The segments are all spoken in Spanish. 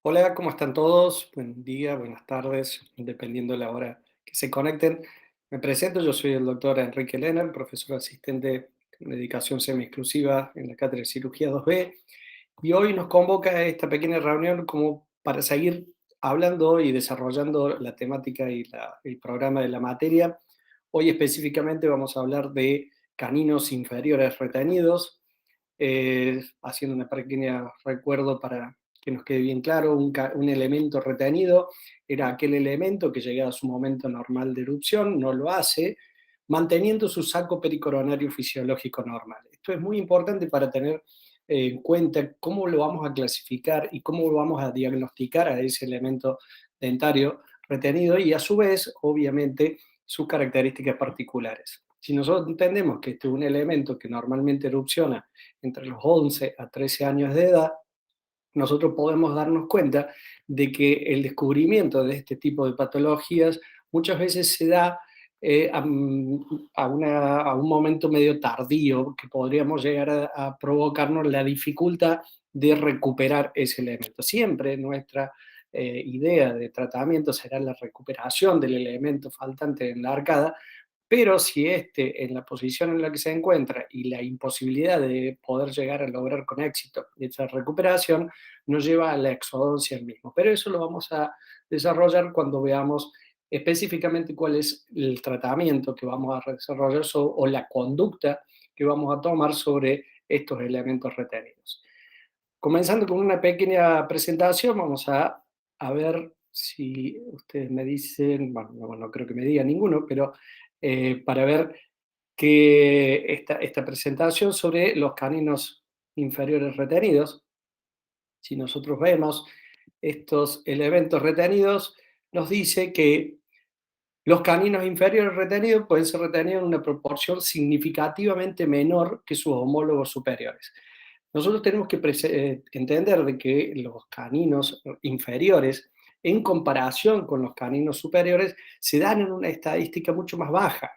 Hola, ¿cómo están todos? Buen día, buenas tardes, dependiendo de la hora que se conecten. Me presento, yo soy el doctor Enrique Lerner, profesor asistente en dedicación semi-exclusiva en la Cátedra de Cirugía 2B, y hoy nos convoca a esta pequeña reunión como para seguir hablando y desarrollando la temática y el programa de la materia. Hoy específicamente vamos a hablar de caninos inferiores retenidos, haciendo una pequeña recuerdo para que nos quede bien claro, un elemento retenido era aquel elemento que llegado a su momento normal de erupción, no lo hace, manteniendo su saco pericoronario fisiológico normal. Esto es muy importante para tener en cuenta cómo lo vamos a clasificar y cómo lo vamos a diagnosticar a ese elemento dentario retenido y a su vez, obviamente, sus características particulares. Si nosotros entendemos que este es un elemento que normalmente erupciona entre los 11 a 13 años de edad, nosotros podemos darnos cuenta de que el descubrimiento de este tipo de patologías muchas veces se da a un momento medio tardío que podríamos llegar a provocarnos la dificultad de recuperar ese elemento. Siempre nuestra idea de tratamiento será la recuperación del elemento faltante en la arcada, pero si este, en la posición en la que se encuentra y la imposibilidad de poder llegar a lograr con éxito esa recuperación, nos lleva a la exodoncia del mismo. Pero eso lo vamos a desarrollar cuando veamos específicamente cuál es el tratamiento que vamos a desarrollar o la conducta que vamos a tomar sobre estos elementos retenidos. Comenzando con una pequeña presentación, vamos a ver si ustedes me dicen, bueno, no creo que me digan ninguno, pero para ver que esta presentación sobre los caninos inferiores retenidos, si nosotros vemos estos elementos retenidos, nos dice que los caninos inferiores retenidos pueden ser retenidos en una proporción significativamente menor que sus homólogos superiores. Nosotros tenemos que entender de que los caninos inferiores, en comparación con los caninos superiores, se dan en una estadística mucho más baja.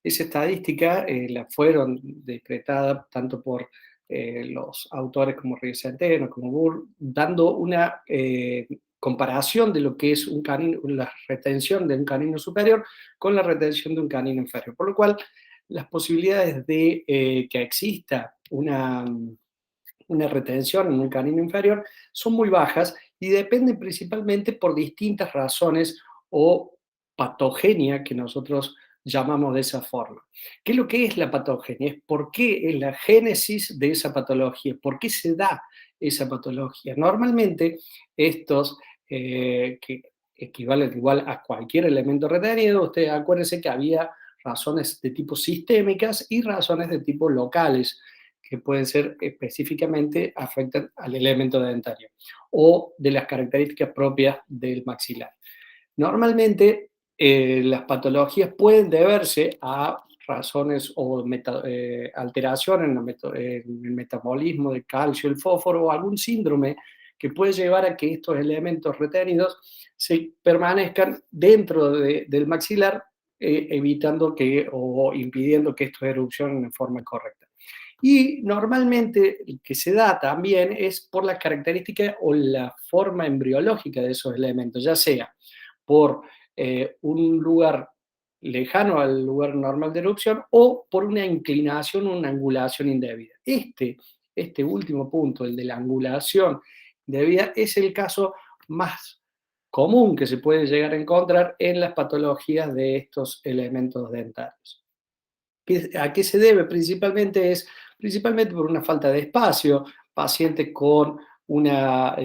Esa estadística la fueron decretada tanto por los autores como Ríos Centeno, como Burr, dando una comparación de lo que es un canino, la retención de un canino superior con la retención de un canino inferior. Por lo cual, las posibilidades de que exista una retención en un canino inferior son muy bajas y dependen principalmente por distintas razones o patogenia que nosotros llamamos de esa forma. ¿Qué es lo que es la patogenia? Es por qué es la génesis de esa patología, por qué se da esa patología. Normalmente estos que equivalen igual a cualquier elemento retenido, ustedes acuérdense que había razones de tipo sistémicas y razones de tipo locales que pueden ser específicamente afectan al elemento dentario o de las características propias del maxilar. Normalmente las patologías pueden deberse a razones o alteraciones en el metabolismo del calcio, el fósforo o algún síndrome que puede llevar a que estos elementos retenidos se permanezcan dentro del maxilar, evitando que o impidiendo que estos erupcionen en forma correcta. Y normalmente el que se da también es por las características o la forma embriológica de esos elementos, ya sea por un lugar lejano al lugar normal de erupción o por una inclinación o una angulación indebida. Este último punto, el de la angulación indebida, es el caso más común que se puede llegar a encontrar en las patologías de estos elementos dentarios. ¿A qué se debe? Principalmente por una falta de espacio, pacientes con una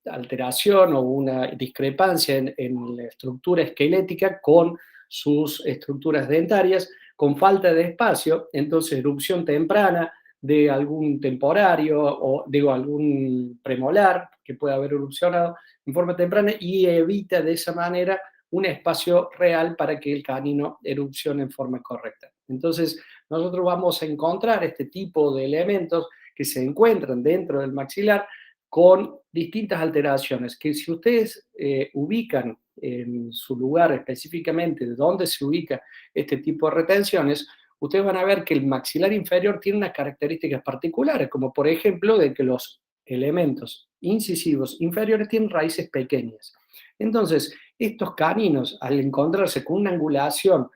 alteración o una discrepancia en la estructura esquelética con sus estructuras dentarias, con falta de espacio, entonces erupción temprana de algún temporario o digo algún premolar que pueda haber erupcionado en forma temprana y evita de esa manera un espacio real para que el canino erupcione en forma correcta. Entonces, nosotros vamos a encontrar este tipo de elementos que se encuentran dentro del maxilar con distintas alteraciones, que si ustedes ubican en su lugar específicamente de dónde se ubica este tipo de retenciones, ustedes van a ver que el maxilar inferior tiene unas características particulares, como por ejemplo de que los elementos incisivos inferiores tienen raíces pequeñas. Entonces, estos caninos, al encontrarse con una angulación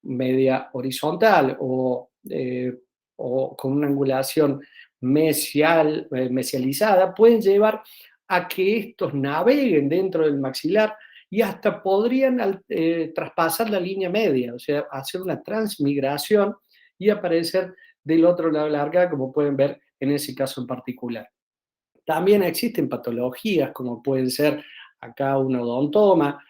media horizontal o con una angulación mesializada, pueden llevar a que estos naveguen dentro del maxilar y hasta podrían traspasar la línea media, o sea, hacer una transmigración y aparecer del otro lado de la arcada, como pueden ver en ese caso en particular. También existen patologías como pueden ser acá un odontoma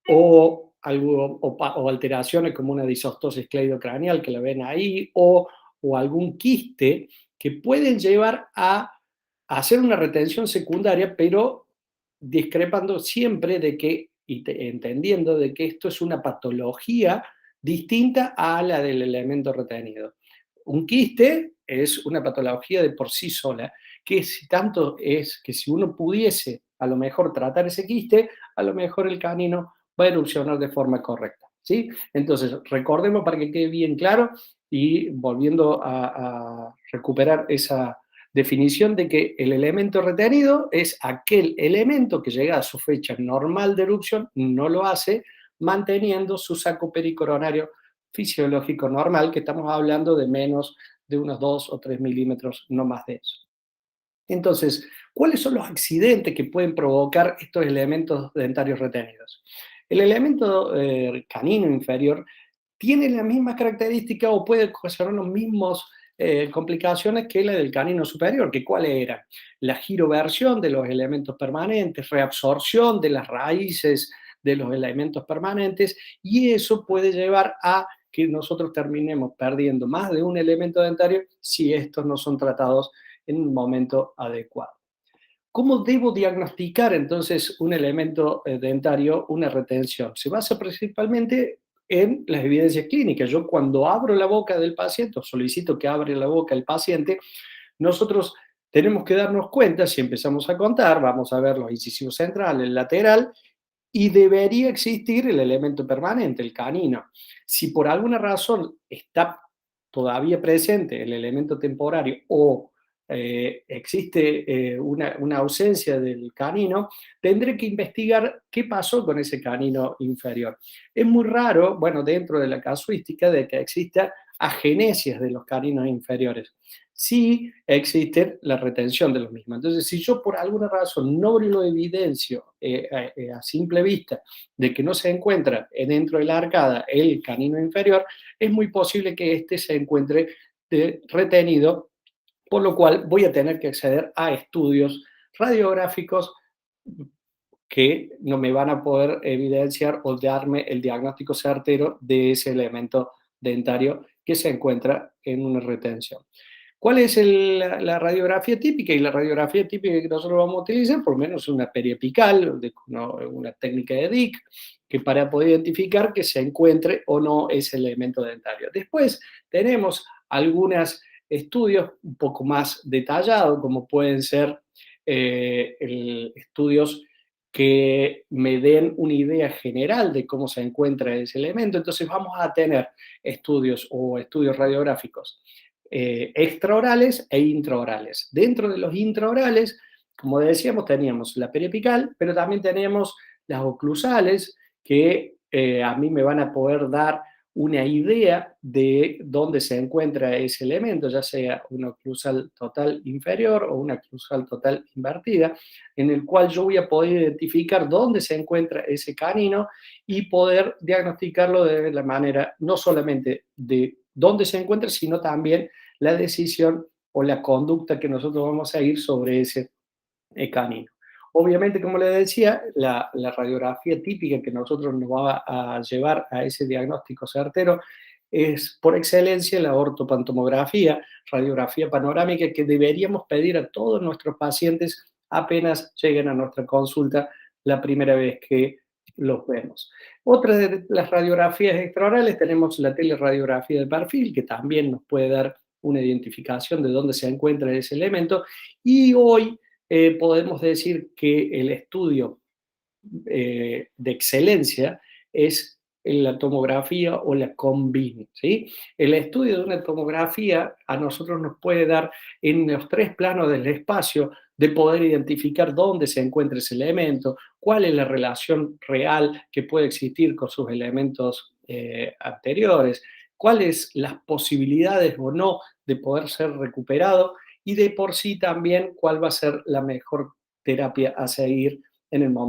o alteraciones como una disostosis cleidocranial que la ven ahí o algún quiste que pueden llevar a hacer una retención secundaria, pero discrepando siempre de que, entendiendo de que esto es una patología distinta a la del elemento retenido. Un quiste es una patología de por sí sola, que si tanto es que si uno pudiese a lo mejor tratar ese quiste, a lo mejor el canino va a erupcionar de forma correcta, ¿sí? Entonces, recordemos para que quede bien claro y volviendo a recuperar esa definición de que el elemento retenido es aquel elemento que llega a su fecha normal de erupción, no lo hace, manteniendo su saco pericoronario fisiológico normal, que estamos hablando de menos de unos 2 o 3 milímetros, no más de eso. Entonces, ¿cuáles son los accidentes que pueden provocar estos elementos dentarios retenidos? El elemento canino inferior tiene la misma característica o puede ocasionar los mismos complicaciones que la del canino superior, que cuál era la giroversión de los elementos permanentes, reabsorción de las raíces de los elementos permanentes, y eso puede llevar a que nosotros terminemos perdiendo más de un elemento dentario si estos no son tratados en un momento adecuado. ¿Cómo debo diagnosticar entonces un elemento dentario, una retención? Se basa principalmente en las evidencias clínicas. Yo cuando abro la boca del paciente o solicito que abra la boca el paciente, nosotros tenemos que darnos cuenta, si empezamos a contar, vamos a ver los incisivos central, el lateral, y debería existir el elemento permanente, el canino. Si por alguna razón está todavía presente el elemento temporario o existe una ausencia del canino, tendré que investigar qué pasó con ese canino inferior. Es muy raro, bueno, dentro de la casuística, de que exista agenesias de los caninos inferiores. Sí existe la retención de los mismos. Entonces, si yo por alguna razón no lo evidencio a simple vista de que no se encuentra dentro de la arcada el canino inferior, es muy posible que éste se encuentre retenido, por lo cual voy a tener que acceder a estudios radiográficos que no me van a poder evidenciar o darme el diagnóstico certero de ese elemento dentario que se encuentra en una retención. ¿Cuál es la radiografía típica? Y la radiografía típica que nosotros vamos a utilizar, por lo menos una periapical, una técnica de Dick, que para poder identificar que se encuentre o no ese elemento dentario. Después tenemos algunos estudios un poco más detallados, como pueden ser estudios que me den una idea general de cómo se encuentra ese elemento. Entonces vamos a tener estudios o estudios radiográficos extraorales e intraorales. Dentro de los intraorales, como decíamos, teníamos la periapical, pero también teníamos las oclusales, que a mí me van a poder dar una idea de dónde se encuentra ese elemento, ya sea una oclusal total inferior o una oclusal total invertida, en el cual yo voy a poder identificar dónde se encuentra ese canino y poder diagnosticarlo de la manera no solamente de dónde se encuentra, sino también la decisión o la conducta que nosotros vamos a ir sobre ese canino. Obviamente, como le decía, la radiografía típica que nosotros nos va a llevar a ese diagnóstico certero es por excelencia la ortopantomografía, radiografía panorámica que deberíamos pedir a todos nuestros pacientes apenas lleguen a nuestra consulta la primera vez que los vemos. Otra de las radiografías extraorales tenemos la teleradiografía de perfil, que también nos puede dar una identificación de dónde se encuentra ese elemento, y hoy podemos decir que el estudio de excelencia es en la tomografía o la combine, ¿sí? El estudio de una tomografía a nosotros nos puede dar en los tres planos del espacio de poder identificar dónde se encuentra ese elemento, cuál es la relación real que puede existir con sus elementos anteriores, cuáles las posibilidades o no de poder ser recuperado y de por sí también cuál va a ser la mejor terapia a seguir en el momento.